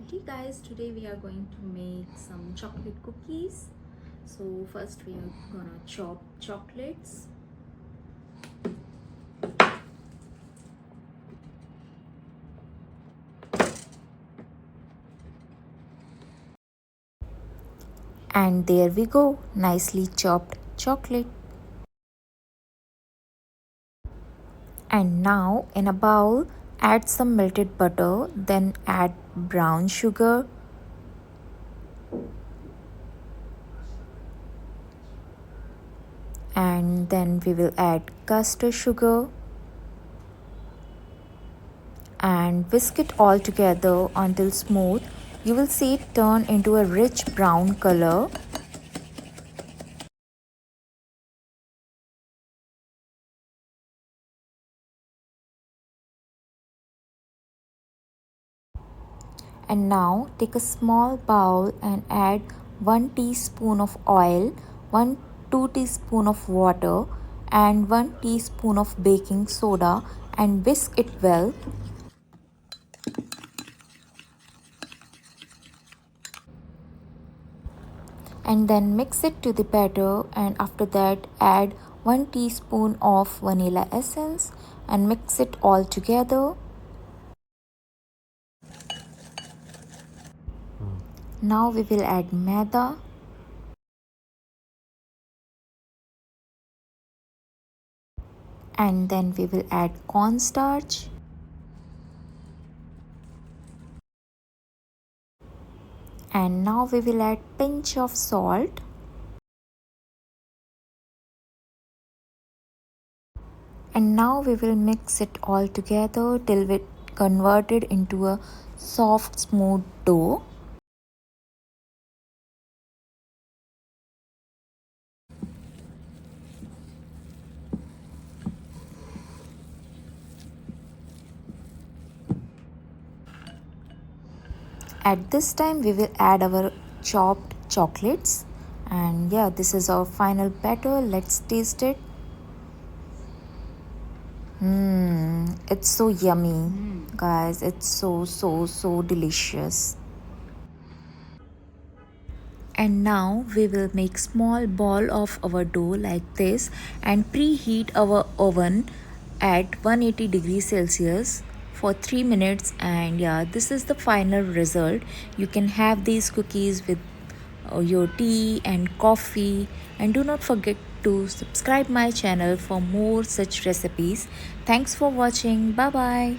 Okay guys, today we are going to make some chocolate cookies. So first we are gonna chop chocolates. And there we go, nicely chopped chocolate. And now in a bowl, add some melted butter, then add brown sugar, and then we will add custard sugar and whisk it all together until smooth. You will see it turn into a rich brown color. And now take a small bowl and add 1 teaspoon of oil, 2 teaspoon of water and 1 teaspoon of baking soda and whisk it well. And then mix it to the batter, and after that add 1 teaspoon of vanilla essence and mix it all together. Now we will add maida and then we will add cornstarch and now we will add pinch of salt and now we will mix it all together till it converted into a soft smooth dough. At this time we will add our chopped chocolates, and yeah, this is our final batter. Let's taste it. It's so yummy, guys. It's so delicious. And now we will make small ball of our dough like this and preheat our oven at 180 degrees Celsius for 3 minutes. And yeah, this is the final result. You can have these cookies with your tea and coffee, and do not forget to subscribe my channel for more such recipes. Thanks for watching. Bye bye.